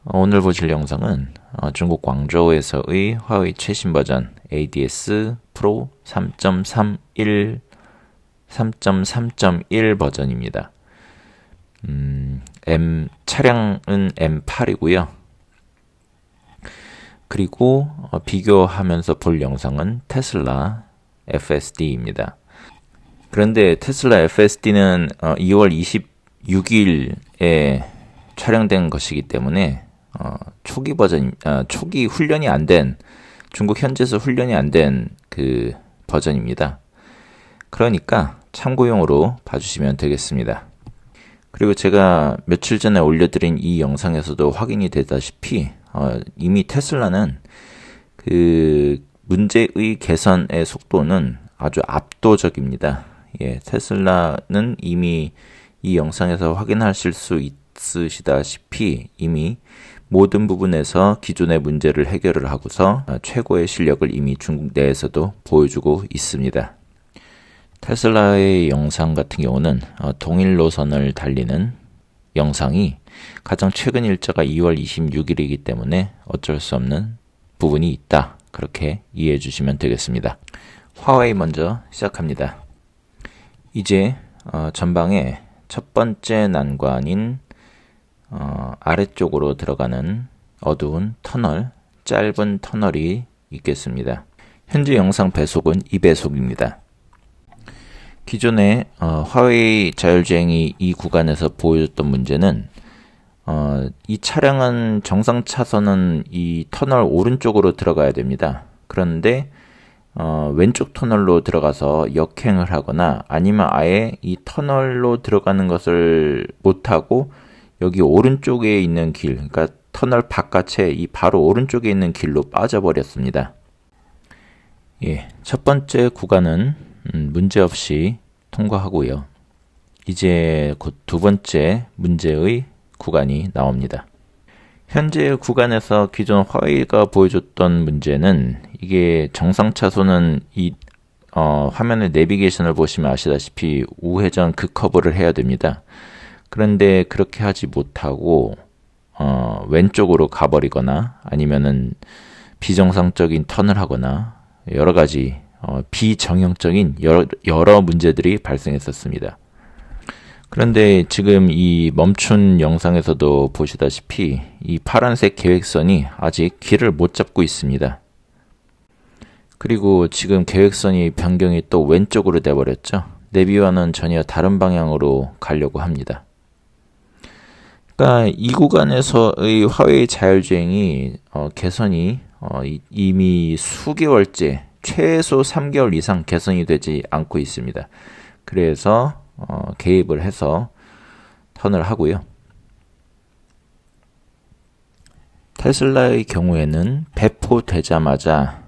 오늘 보실 영상은 중국 광저우에서의 화웨이 최신 버전 ADS 프로 3.3.1 버전입니다. 차량은 M8이고요. 그리고 비교하면서 볼 영상은 테슬라 FSD입니다. 그런데 테슬라 FSD는 2월 26일에 촬영된 것이기 때문에 초기 버전, 초기 훈련이 안 된, 중국 현지에서 훈련이 안 된 그 버전입니다. 그러니까 참고용으로 봐주시면 되겠습니다. 그리고 제가 며칠 전에 올려드린 이 영상에서도 확인이 되다시피 이미 테슬라는 그 문제의 개선의 속도는 아주 압도적입니다. 예, 테슬라는 이미 이 영상에서 확인하실 수 있으시다시피 이미 모든 부분에서 기존의 문제를 해결을 하고서 최고의 실력을 이미 중국 내에서도 보여주고 있습니다. 테슬라의 영상 같은 경우는 동일 노선을 달리는 영상이 가장 최근 일자가 2월 26일이기 때문에 어쩔 수 없는 부분이 있다. 그렇게 이해해 주시면 되겠습니다. 화웨이 먼저 시작합니다. 이제 전방에 첫 번째 난관인 아래쪽으로 들어가는 어두운 터널, 짧은 터널이 있겠습니다. 현재 영상 배속은 2배속입니다. 기존에 화웨이 자율주행이 이 구간에서 보여줬던 문제는 이 차량은 정상 차선은 이 터널 오른쪽으로 들어가야 됩니다. 그런데 왼쪽 터널로 들어가서 역행을 하거나 아니면 아예 이 터널로 들어가는 것을 못하고 여기 오른쪽에 있는 길, 그러니까 터널 바깥에 이 바로 오른쪽에 있는 길로 빠져버렸습니다. 예, 첫 번째 구간은 문제없이 통과하고요. 이제 곧 두 번째 문제의 구간이 나옵니다. 현재 구간에서 기존 화웨이가 보여줬던 문제는 이게 정상 차선은 이 화면의 내비게이션을 보시면 아시다시피 우회전 극커브를 해야 됩니다. 그런데 그렇게 하지 못하고 왼쪽으로 가버리거나 아니면은 비정상적인 턴을 하거나 여러 가지 비정형적인 여러 문제들이 발생했었습니다. 그런데 지금 이 멈춘 영상에서도 보시다시피 이 파란색 계획선이 아직 길을 못 잡고 있습니다. 그리고 지금 계획선이 변경이 또 왼쪽으로 돼버렸죠. 내비와는 전혀 다른 방향으로 가려고 합니다. 그러니까 이 구간에서의 화웨이 자율주행이 개선이 이미 수개월째 최소 3개월 이상 개선이 되지 않고 있습니다. 그래서 개입을 해서 턴을 하고요. 테슬라의 경우에는 배포되자마자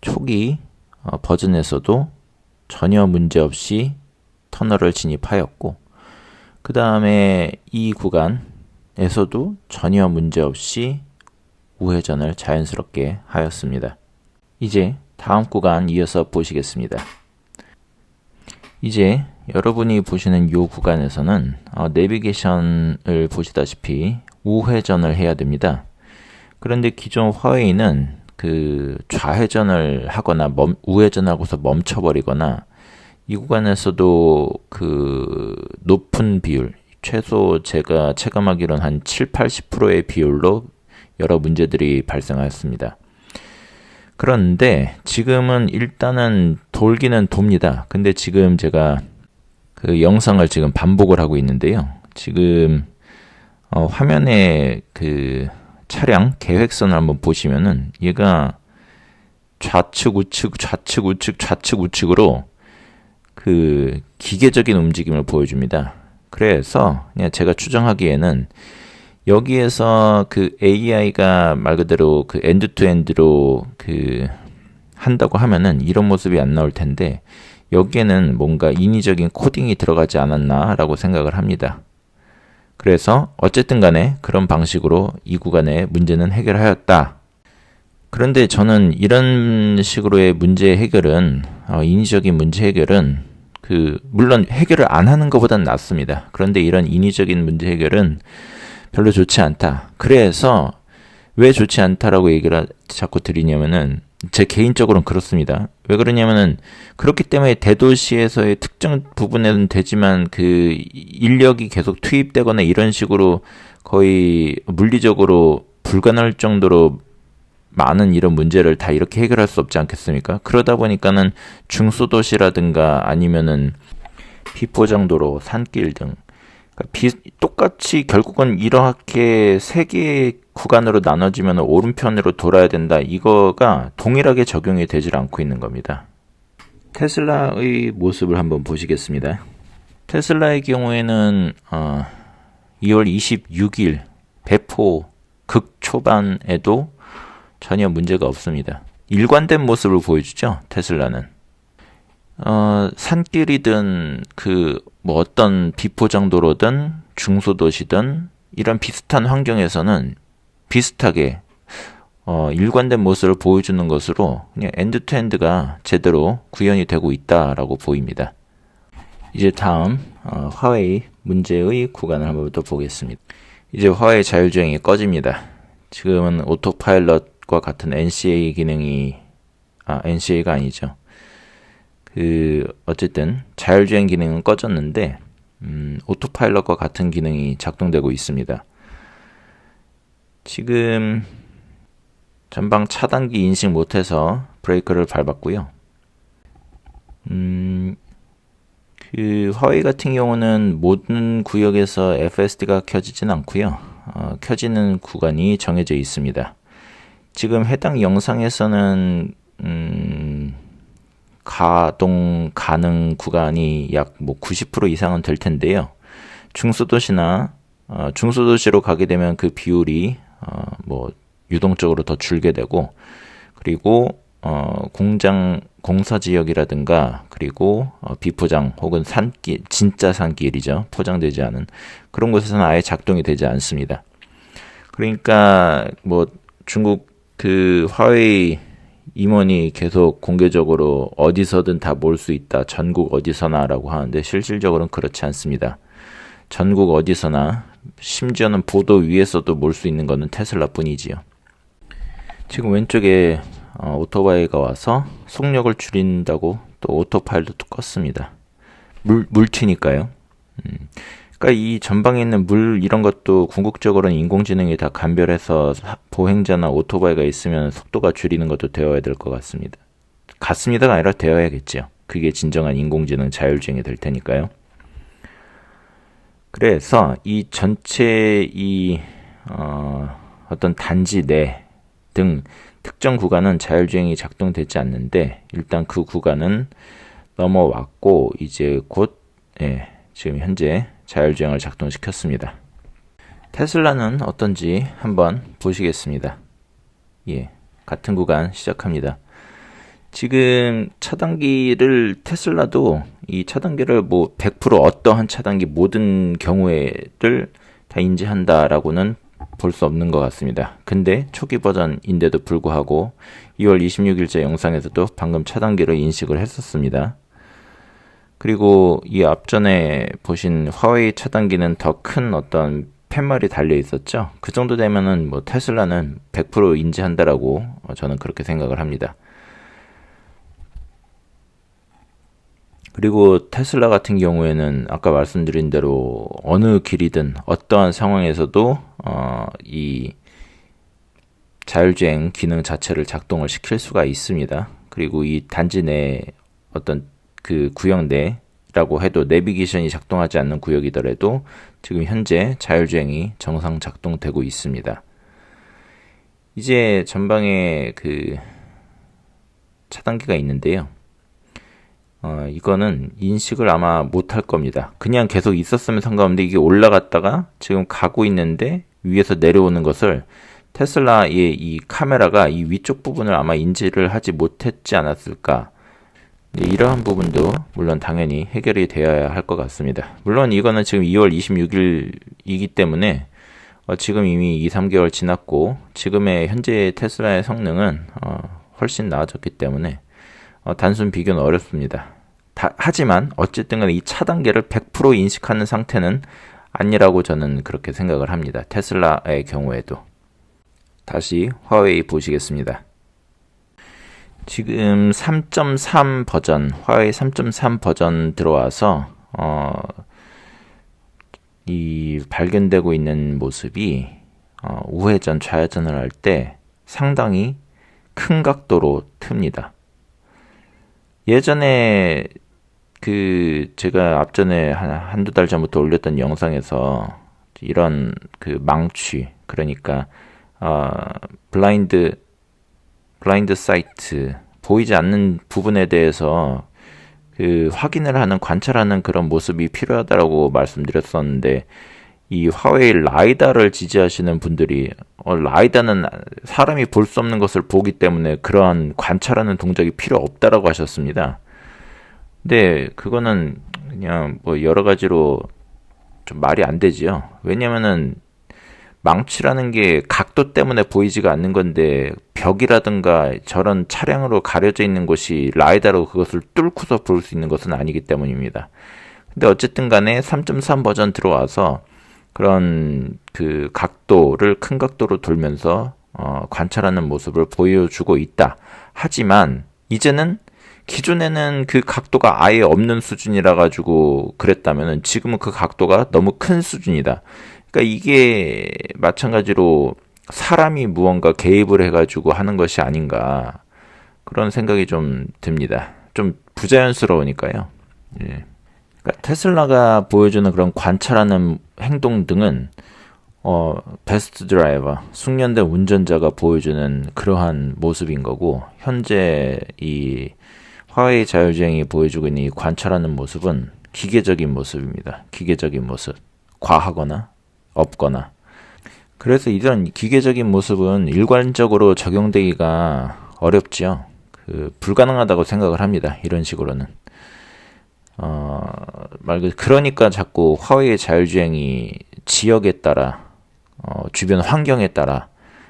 초기 버전에서도 전혀 문제없이 터널을 진입하였고 그 다음에 이 구간에서도 전혀 문제없이 우회전을 자연스럽게 하였습니다. 이제 다음 구간 이어서 보시겠습니다. 이제 여러분이 보시는 이 구간에서는 내비게이션을 보시다시피 우회전을 해야 됩니다. 그런데 기존 화웨이는 그 좌회전을 하거나 우회전하고서 멈춰버리거나 이 구간에서도 그 높은 비율, 최소 제가 체감하기로는 한 7-80%의 비율로 여러 문제들이 발생하였습니다. 그런데 지금은 일단은 돌기는 돕니다. 근데 지금 제가 그 영상을 지금 반복을 하고 있는데요. 지금 화면에 그 차량 계획선을 한번 보시면은 얘가 좌측 우측으로 그 기계적인 움직임을 보여줍니다. 그래서 그냥 제가 추정하기에는 여기에서 그 AI가 말 그대로 그 엔드 투 엔드로 그 한다고 하면은 이런 모습이 안 나올 텐데 여기에는 뭔가 인위적인 코딩이 들어가지 않았나라고 생각을 합니다. 그래서 어쨌든 간에 그런 방식으로 이 구간의 문제는 해결하였다. 그런데 저는 이런 식으로의 문제 해결은 인위적인 문제 해결은 물론 해결을 안 하는 것보다는 낫습니다. 그런데 이런 인위적인 문제 해결은 별로 좋지 않다. 그래서 왜 좋지 않다라고 얘기를 자꾸 드리냐면은 제 개인적으로는 그렇습니다. 왜 그러냐면은 그렇기 때문에 대도시에서의 특정 부분에는 되지만 그 인력이 계속 투입되거나 이런 식으로 거의 물리적으로 불가능할 정도로 많은 이런 문제를 다 이렇게 해결할 수 없지 않겠습니까? 그러다 보니까는 중소도시라든가 아니면은 비포장도로, 산길 등 똑같이 결국은 이렇게 세 개의 구간으로 나눠지면 오른편으로 돌아야 된다. 이거가 동일하게 적용이 되질 않고 있는 겁니다. 테슬라의 모습을 한번 보시겠습니다. 테슬라의 경우에는 2월 26일 배포 극초반에도 전혀 문제가 없습니다. 일관된 모습을 보여주죠. 테슬라는. 산길이든 뭐 어떤 비포장도로든 중소도시든 이런 비슷한 환경에서는 비슷하게 일관된 모습을 보여주는 것으로 그냥 엔드투엔드가 제대로 구현이 되고 있다라고 보입니다. 이제 다음 화웨이 문제의 구간을 한번 더 보겠습니다. 이제 화웨이 자율주행이 꺼집니다. 지금은 오토파일럿과 같은 NCA 기능이 NCA가 아니죠. 어쨌든 자율주행 기능은 꺼졌는데 오토파일럿과 같은 기능이 작동되고 있습니다. 지금 전방 차단기 인식 못해서 브레이크를 밟았고요. 화웨이 같은 경우는 모든 구역에서 FSD가 켜지진 않고요. 켜지는 구간이 정해져 있습니다. 지금 해당 영상에서는 가동 가능 구간이 약 90% 이상은 될 텐데요. 중소도시나 중소도시로 가게 되면 그 비율이 유동적으로 더 줄게 되고, 그리고 공장 공사 지역이라든가 그리고 비포장 혹은 산길, 진짜 산길이죠. 포장되지 않은 그런 곳에서는 아예 작동이 되지 않습니다. 그러니까 중국 화웨이 임원이 계속 공개적으로 어디서든 다 몰 수 있다. 전국 어디서나라고 하는데 실질적으로는 그렇지 않습니다. 전국 어디서나 심지어는 보도 위에서도 몰 수 있는 것은 테슬라뿐이지요. 지금 왼쪽에 오토바이가 와서 속력을 줄인다고 또 오토파일럿도 껐습니다. 물 튀니까요. 그러니까 이 전방에 있는 물 이런 것도 궁극적으로는 인공지능이 다 감별해서 보행자나 오토바이가 있으면 속도가 줄이는 것도 되어야 될 것 같습니다. 같습니다가 아니라 되어야겠죠. 그게 진정한 인공지능 자율주행이 될 테니까요. 그래서 이 전체 어떤 단지 내 등 특정 구간은 자율주행이 작동되지 않는데 일단 그 구간은 넘어왔고 이제 곧 지금 현재 자율주행을 작동시켰습니다. 테슬라는 어떤지 한번 보시겠습니다. 같은 구간 시작합니다. 지금 차단기를 테슬라도 이 차단기를 100% 어떠한 차단기 모든 경우에를 다 인지한다라고는 볼 수 없는 것 같습니다. 근데 초기 버전인데도 불구하고 2월 26일자 영상에서도 방금 차단기를 인식을 했었습니다. 그리고 이 앞전에 보신 화웨이 차단기는 더 큰 어떤 팻말이 달려 있었죠. 그 정도 되면은 테슬라는 100% 인지한다라고 저는 그렇게 생각을 합니다. 그리고 테슬라 같은 경우에는 아까 말씀드린 대로 어느 길이든 어떠한 상황에서도 이 자율주행 기능 자체를 작동을 시킬 수가 있습니다. 그리고 이 단지 내 어떤 그 구역 내라고 해도 내비게이션이 작동하지 않는 구역이더라도 지금 현재 자율주행이 정상 작동되고 있습니다. 이제 전방에 차단기가 있는데요. 이거는 인식을 아마 못할 겁니다. 그냥 계속 있었으면 상관없는데 이게 올라갔다가 지금 가고 있는데 위에서 내려오는 것을 테슬라의 이 카메라가 이 위쪽 부분을 아마 인지를 하지 못했지 않았을까. 이러한 부분도 물론 당연히 해결이 되어야 할 것 같습니다. 물론 이거는 지금 2월 26일이기 때문에 지금 이미 2, 3개월 지났고 지금의 현재 테슬라의 성능은 훨씬 나아졌기 때문에 단순 비교는 어렵습니다. 하지만 어쨌든 간에 이 차단계를 100% 인식하는 상태는 아니라고 저는 그렇게 생각을 합니다. 테슬라의 경우에도. 다시 화웨이 보시겠습니다. 지금 3.3 버전, 화웨이 3.3 버전 들어와서 이 발견되고 있는 모습이 우회전, 좌회전을 할 때 상당히 큰 각도로 틉니다. 예전에 제가 앞전에 한두 달 전부터 올렸던 영상에서 이런 망취, 그러니까 블라인드 사이트, 보이지 않는 부분에 대해서 확인을 하는, 관찰하는 그런 모습이 필요하다고 말씀드렸었는데, 이 화웨이 라이다를 지지하시는 분들이 라이다는 사람이 볼 수 없는 것을 보기 때문에 그러한 관찰하는 동작이 필요 없다라고 하셨습니다. 근데 그거는 그냥 여러 가지로 좀 말이 안 되지요. 왜냐면은 망치라는 게 각도 때문에 보이지가 않는 건데, 벽이라든가 저런 차량으로 가려져 있는 곳이 라이다로 그것을 뚫고서 볼 수 있는 것은 아니기 때문입니다. 근데 어쨌든 간에 3.3 버전 들어와서 그런 각도를 큰 각도로 돌면서 관찰하는 모습을 보여주고 있다. 하지만 이제는 기존에는 그 각도가 아예 없는 수준이라 가지고 그랬다면은 지금은 그 각도가 너무 큰 수준이다. 그러니까 이게 마찬가지로 사람이 무언가 개입을 해가지고 하는 것이 아닌가, 그런 생각이 좀 듭니다. 좀 부자연스러우니까요. 예. 그러니까 테슬라가 보여주는 그런 관찰하는 행동 등은 베스트 드라이버, 숙련된 운전자가 보여주는 그러한 모습인 거고, 현재 이 화웨이 자율주행이 보여주고 있는 이 관찰하는 모습은 기계적인 모습입니다. 기계적인 모습. 과하거나 없거나. 그래서 이런 기계적인 모습은 일관적으로 적용되기가 어렵지요. 불가능하다고 생각을 합니다. 이런 식으로는. 그러니까 자꾸 화웨이 자율주행이 지역에 따라, 주변 환경에 따라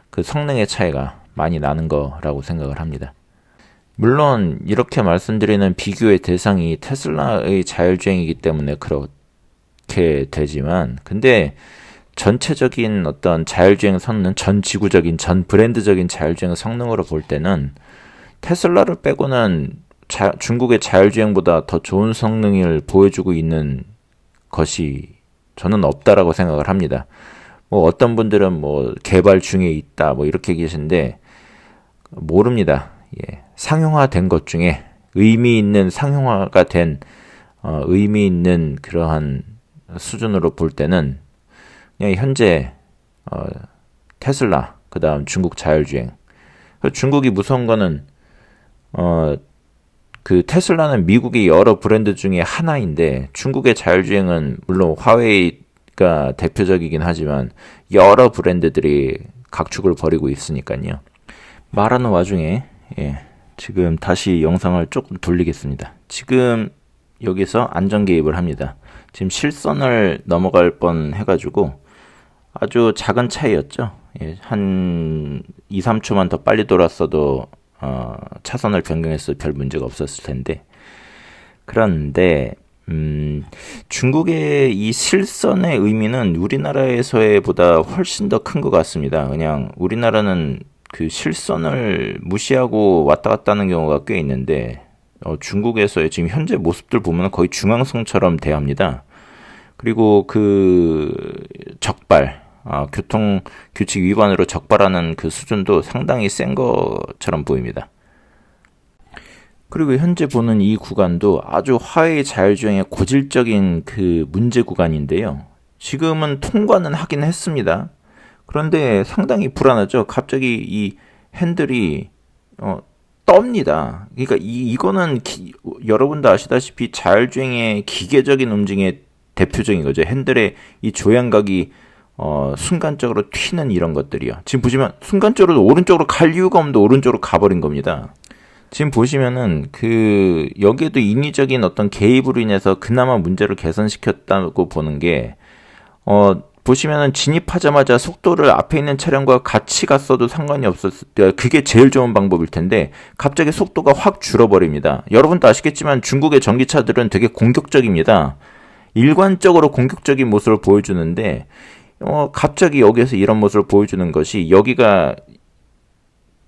그 성능의 차이가 많이 나는 거라고 생각을 합니다. 물론 이렇게 말씀드리는 비교의 대상이 테슬라의 자율주행이기 때문에 그렇게 되지만, 근데 전체적인 어떤 자율주행 성능, 전 지구적인, 전 브랜드적인 자율주행 성능으로 볼 때는 테슬라를 빼고는 중국의 자율주행보다 더 좋은 성능을 보여주고 있는 것이 저는 없다라고 생각을 합니다. 어떤 분들은 개발 중에 있다 이렇게 계신데 모릅니다. 예. 상용화된 것 중에 의미 있는 상용화가 된 의미 있는 그러한 수준으로 볼 때는 그냥 현재 테슬라, 그 다음 중국 자율주행. 중국이 무서운 거는 테슬라는 미국의 여러 브랜드 중에 하나인데, 중국의 자율주행은 물론 화웨이가 대표적이긴 하지만 여러 브랜드들이 각축을 벌이고 있으니까요. 말하는 와중에 지금 다시 영상을 조금 돌리겠습니다. 지금 여기서 안전 개입을 합니다. 지금 실선을 넘어갈 뻔 해가지고 아주 작은 차이였죠. 한 2, 3초만 더 빨리 돌았어도 차선을 변경했을 별 문제가 없었을 텐데, 그런데 중국의 이 실선의 의미는 우리나라에서의 보다 훨씬 더 큰 것 같습니다. 그냥 우리나라는 그 실선을 무시하고 왔다 갔다 하는 경우가 꽤 있는데, 중국에서의 지금 현재 모습들 보면 거의 중앙선처럼 대합니다. 그리고 적발, 교통 규칙 위반으로 적발하는 그 수준도 상당히 센 것처럼 보입니다. 그리고 현재 보는 이 구간도 아주 화웨이 자율주행의 고질적인 문제 구간인데요. 지금은 통과는 하긴 했습니다. 그런데 상당히 불안하죠. 갑자기 이 핸들이 떱니다. 그러니까 이거는 여러분도 아시다시피 자율주행의 기계적인 움직임의 대표적인 거죠. 핸들의 이 조향각이 순간적으로 튀는 이런 것들이요. 지금 보시면 순간적으로 오른쪽으로 갈 이유가 없는데 오른쪽으로 가버린 겁니다. 지금 보시면은 여기에도 인위적인 어떤 개입으로 인해서 그나마 문제를 개선시켰다고 보는 게, 보시면은 진입하자마자 속도를 앞에 있는 차량과 같이 갔어도 상관이 없었을 때 그게 제일 좋은 방법일 텐데 갑자기 속도가 확 줄어버립니다. 여러분도 아시겠지만 중국의 전기차들은 되게 공격적입니다. 일관적으로 공격적인 모습을 보여주는데 갑자기 여기에서 이런 모습을 보여주는 것이 여기가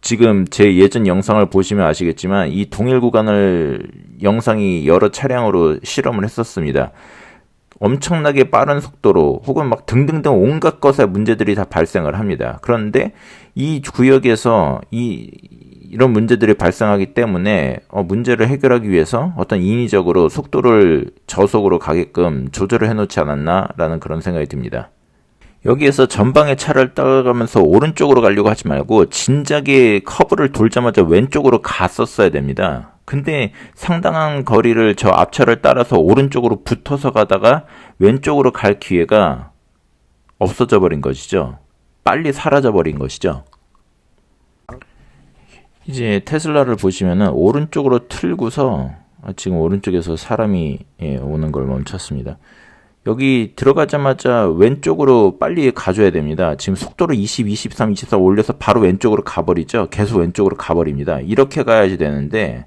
지금 제 예전 영상을 보시면 아시겠지만 이 동일 구간을 영상이 여러 차량으로 실험을 했었습니다. 엄청나게 빠른 속도로 혹은 막 등등등 온갖 것에 문제들이 다 발생을 합니다. 그런데 이 구역에서 이런 문제들이 발생하기 때문에 문제를 해결하기 위해서 어떤 인위적으로 속도를 저속으로 가게끔 조절을 해놓지 않았나라는 그런 생각이 듭니다. 여기에서 전방의 차를 따라가면서 오른쪽으로 가려고 하지 말고 진작에 커브를 돌자마자 왼쪽으로 갔었어야 됩니다. 근데 상당한 거리를 저 앞차를 따라서 오른쪽으로 붙어서 가다가 왼쪽으로 갈 기회가 없어져 버린 것이죠. 빨리 사라져 버린 것이죠. 이제 테슬라를 보시면은 오른쪽으로 틀고서 지금 오른쪽에서 사람이 오는 걸 멈췄습니다. 여기 들어가자마자 왼쪽으로 빨리 가줘야 됩니다. 지금 속도를 20, 23, 24 올려서 바로 왼쪽으로 가버리죠. 계속 왼쪽으로 가버립니다. 이렇게 가야지 되는데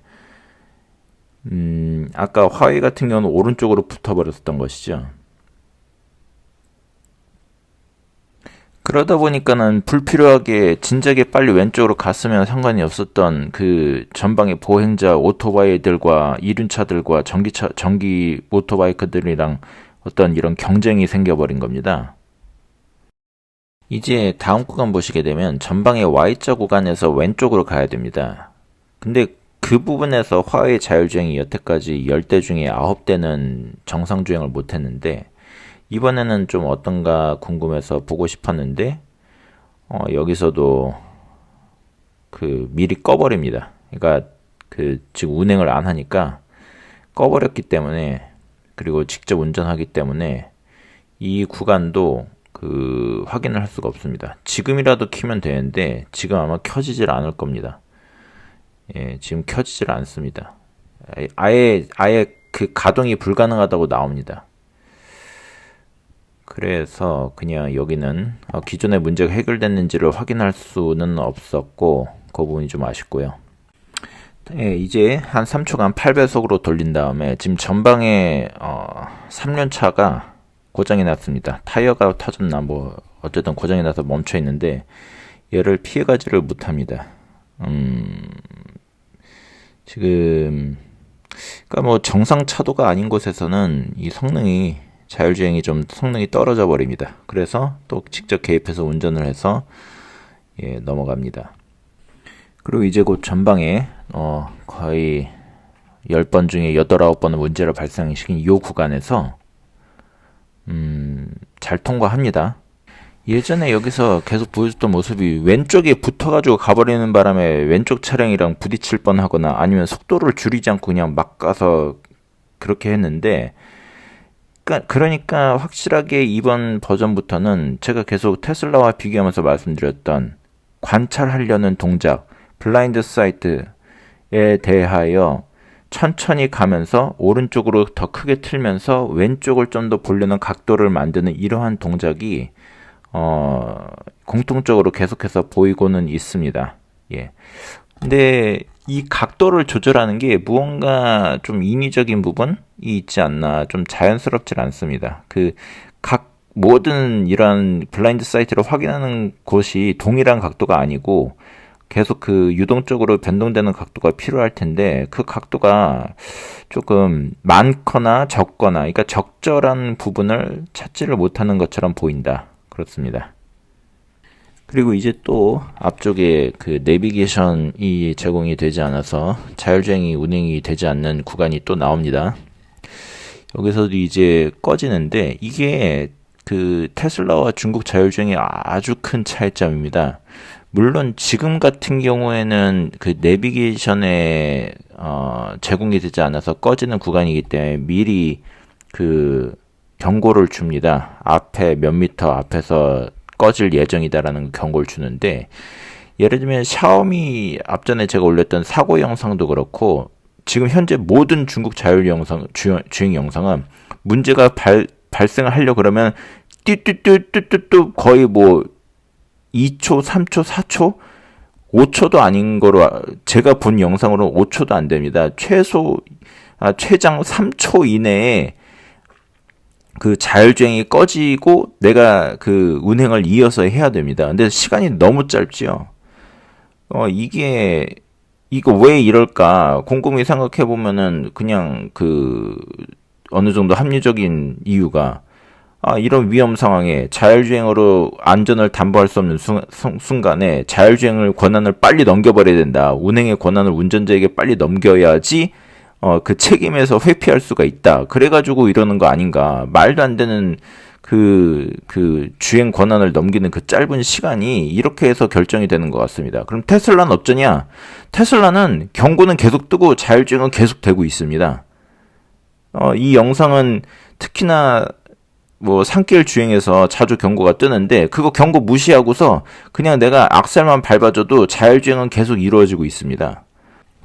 아까 화웨이 같은 경우는 오른쪽으로 붙어버렸던 것이죠. 그러다 보니까는 불필요하게 진작에 빨리 왼쪽으로 갔으면 상관이 없었던 그 전방의 보행자 오토바이들과 이륜차들과 전기 모토바이크들이랑 어떤 이런 경쟁이 생겨버린 겁니다. 이제 다음 구간 보시게 되면 전방의 Y자 구간에서 왼쪽으로 가야 됩니다. 근데 그 부분에서 화웨이 자율주행이 여태까지 10대 중에 9대는 정상주행을 못했는데 이번에는 좀 어떤가 궁금해서 보고 싶었는데 여기서도 미리 꺼버립니다. 그러니까 지금 운행을 안 하니까 꺼버렸기 때문에, 그리고 직접 운전하기 때문에 이 구간도 확인을 할 수가 없습니다. 지금이라도 키면 되는데 지금 아마 켜지질 않을 겁니다. 예, 지금 켜지질 않습니다. 아예 가동이 불가능하다고 나옵니다. 그래서 그냥 여기는 기존의 문제가 해결됐는지를 확인할 수는 없었고 그 부분이 좀 아쉽고요. 네, 이제 한 3초간 8배속으로 돌린 다음에 지금 전방에 3륜차가 고장이 났습니다. 타이어가 터졌나 어쨌든 고장이 나서 멈춰 있는데 얘를 피해가지를 못합니다. 지금 그러니까 정상 차도가 아닌 곳에서는 이 자율주행이 좀 성능이 떨어져 버립니다. 그래서 또 직접 개입해서 운전을 해서 넘어갑니다. 그리고 이제 곧 전방에 거의 10번 중에 8, 9번의 문제를 발생시킨 이 구간에서 잘 통과합니다. 예전에 여기서 계속 보여줬던 모습이 왼쪽에 붙어가지고 가버리는 바람에 왼쪽 차량이랑 부딪힐 뻔하거나 아니면 속도를 줄이지 않고 그냥 막 가서 그렇게 했는데, 그러니까 확실하게 이번 버전부터는 제가 계속 테슬라와 비교하면서 말씀드렸던 관찰하려는 동작, 블라인드 사이트에 대하여 천천히 가면서 오른쪽으로 더 크게 틀면서 왼쪽을 좀 더 보려는 각도를 만드는 이러한 동작이 공통적으로 계속해서 보이고는 있습니다. 예. 근데 이 각도를 조절하는 게 무언가 좀 인위적인 부분이 있지 않나, 좀 자연스럽질 않습니다. 모든 이런 블라인드 사이트를 확인하는 곳이 동일한 각도가 아니고 계속 유동적으로 변동되는 각도가 필요할 텐데 그 각도가 조금 많거나 적거나, 그러니까 적절한 부분을 찾지를 못하는 것처럼 보인다. 그렇습니다. 그리고 이제 또 앞쪽에 내비게이션이 제공이 되지 않아서 자율주행이 운행이 되지 않는 구간이 또 나옵니다. 여기서도 이제 꺼지는데 이게 테슬라와 중국 자율주행의 아주 큰 차이점입니다. 물론 지금 같은 경우에는 내비게이션에 제공이 되지 않아서 꺼지는 구간이기 때문에 미리 경고를 줍니다. 앞에 몇 미터 앞에서 꺼질 예정이다라는 경고를 주는데, 예를 들면 샤오미 앞전에 제가 올렸던 사고 영상도 그렇고 지금 현재 모든 중국 주행 영상은 문제가 발생을 하려고 그러면 띠뚜뚜뚜뚜뚜 거의 2초, 3초, 4초, 5초도 아닌 거로 제가 본 영상으로는 5초도 안 됩니다. 최장 3초 이내에 그 자율주행이 꺼지고 내가 그 운행을 이어서 해야 됩니다. 근데 시간이 너무 짧지요. 이거 왜 이럴까? 곰곰이 생각해 보면은 그냥 그 어느 정도 합리적인 이유가 이런 위험 상황에 자율주행으로 안전을 담보할 수 없는 순간에 자율주행을 권한을 빨리 넘겨버려야 된다. 운행의 권한을 운전자에게 빨리 넘겨야지 그 책임에서 회피할 수가 있다. 그래가지고 이러는 거 아닌가. 말도 안 되는 그 주행 권한을 넘기는 그 짧은 시간이 이렇게 해서 결정이 되는 것 같습니다. 그럼 테슬라는 어쩌냐? 테슬라는 경고는 계속 뜨고 자율주행은 계속 되고 있습니다. 이 영상은 특히나 뭐 산길 주행에서 자주 경고가 뜨는데 그거 경고 무시하고서 그냥 내가 악셀만 밟아줘도 자율주행은 계속 이루어지고 있습니다.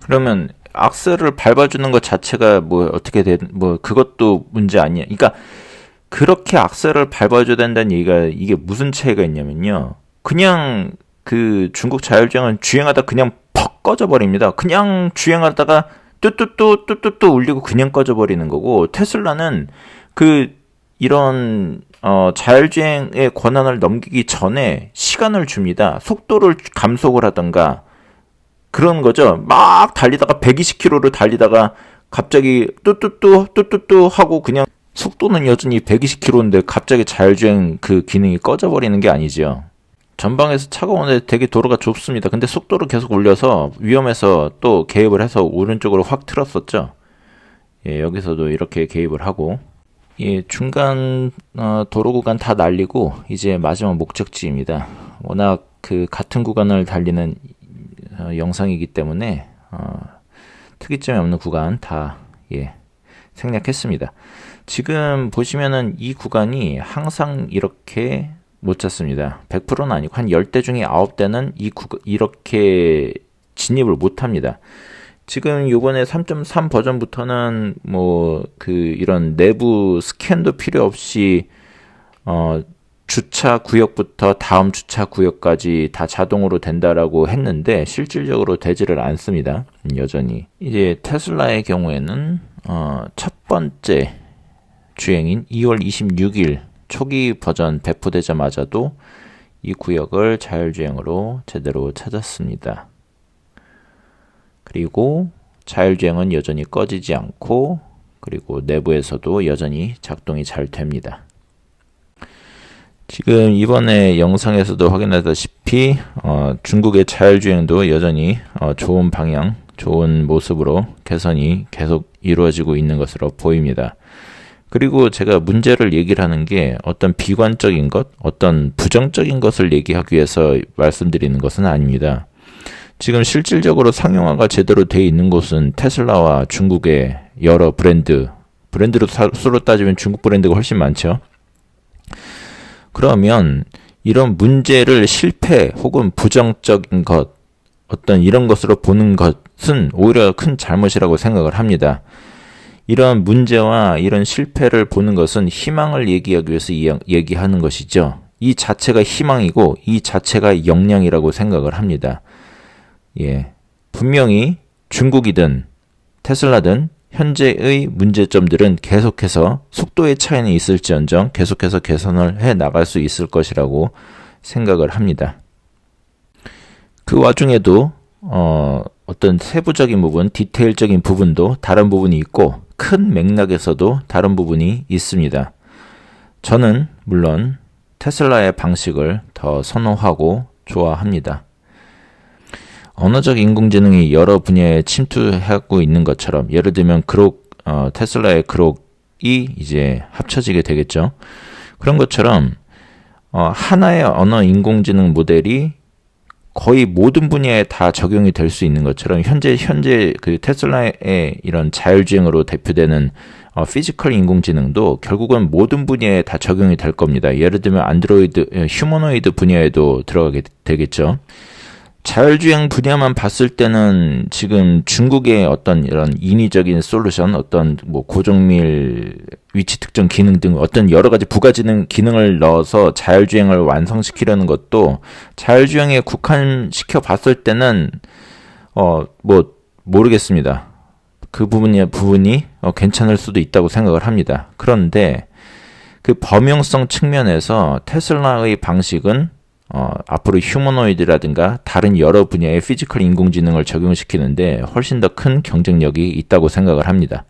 그러면 악셀을 밟아주는 것 자체가 뭐 어떻게 뭐 그것도 문제 아니야. 그러니까 그렇게 악셀을 밟아줘야 된다는 얘기가 이게 무슨 차이가 있냐면요. 그냥 그 중국 자율주행은 주행하다 그냥 퍽 꺼져버립니다. 그냥 주행하다가 뚜뚜뚜 울리고 그냥 꺼져버리는 거고 테슬라는 이런 자율주행의 권한을 넘기기 전에 시간을 줍니다. 속도를 감속을 하던가 그런 거죠. 막 달리다가 120km로 달리다가 갑자기 뚜뚜뚜 하고 그냥 속도는 여전히 120km인데 갑자기 자율주행 그 기능이 꺼져버리는 게 아니죠. 전방에서 차가 오는데 되게 도로가 좁습니다. 근데 속도를 계속 올려서 위험해서 또 개입을 해서 오른쪽으로 확 틀었었죠. 예, 여기서도 이렇게 개입을 하고 예, 중간 도로 구간 다 날리고 이제 마지막 목적지입니다. 워낙 그 같은 구간을 달리는 영상이기 때문에 특이점이 없는 구간 다 생략했습니다. 지금 보시면은 이 구간이 항상 이렇게 못 찾습니다. 100%는 아니고 한 10대 중에 9대는 이렇게 진입을 못 합니다. 지금 요번에 3.3 버전부터는 뭐 이런 내부 스캔도 필요 없이 주차 구역부터 다음 주차 구역까지 다 자동으로 된다라고 했는데 실질적으로 되지를 않습니다. 여전히. 이제 테슬라의 경우에는 첫 번째 주행인 2월 26일 초기 버전 배포되자마자도 이 구역을 자율주행으로 제대로 찾았습니다. 그리고 자율주행은 여전히 꺼지지 않고 그리고 내부에서도 여전히 작동이 잘 됩니다. 지금 이번에 영상에서도 확인하다시피 중국의 자율주행도 여전히 좋은 방향, 좋은 모습으로 개선이 계속 이루어지고 있는 것으로 보입니다. 그리고 제가 문제를 얘기를 하는 게 어떤 비관적인 것, 어떤 부정적인 것을 얘기하기 위해서 말씀드리는 것은 아닙니다. 지금 실질적으로 상용화가 제대로 돼 있는 곳은 테슬라와 중국의 여러 브랜드로 수로 따지면 중국 브랜드가 훨씬 많죠. 그러면 이런 문제를 실패 혹은 부정적인 것, 어떤 이런 것으로 보는 것은 오히려 큰 잘못이라고 생각을 합니다. 이런 문제와 이런 실패를 보는 것은 희망을 얘기하기 위해서 얘기하는 것이죠. 이 자체가 희망이고 이 자체가 역량이라고 생각을 합니다. 예, 분명히 중국이든 테슬라든 현재의 문제점들은 계속해서 속도의 차이는 있을지언정 계속해서 개선을 해 나갈 수 있을 것이라고 생각을 합니다. 그 와중에도 어떤 세부적인 부분, 디테일적인 부분도 다른 부분이 있고 큰 맥락에서도 다른 부분이 있습니다. 저는 물론 테슬라의 방식을 더 선호하고 좋아합니다. 언어적 인공지능이 여러 분야에 침투하고 있는 것처럼 예를 들면 테슬라의 그록이 이제 합쳐지게 되겠죠. 그런 것처럼 하나의 언어 인공지능 모델이 거의 모든 분야에 다 적용이 될 수 있는 것처럼 현재 그 테슬라의 이런 자율주행으로 대표되는 피지컬 인공지능도 결국은 모든 분야에 다 적용이 될 겁니다. 예를 들면 휴머노이드 분야에도 들어가게 되겠죠. 자율주행 분야만 봤을 때는 지금 중국의 어떤 이런 인위적인 솔루션, 어떤 뭐 고정밀 위치 특정 기능 등 어떤 여러 가지 부가 기능을 넣어서 자율주행을 완성시키려는 것도 자율주행에 국한시켜 봤을 때는 뭐 모르겠습니다. 그 부분이 괜찮을 수도 있다고 생각을 합니다. 그런데 그 범용성 측면에서 테슬라의 방식은 앞으로 휴머노이드라든가 다른 여러 분야의 피지컬 인공지능을 적용시키는데 훨씬 더 큰 경쟁력이 있다고 생각을 합니다.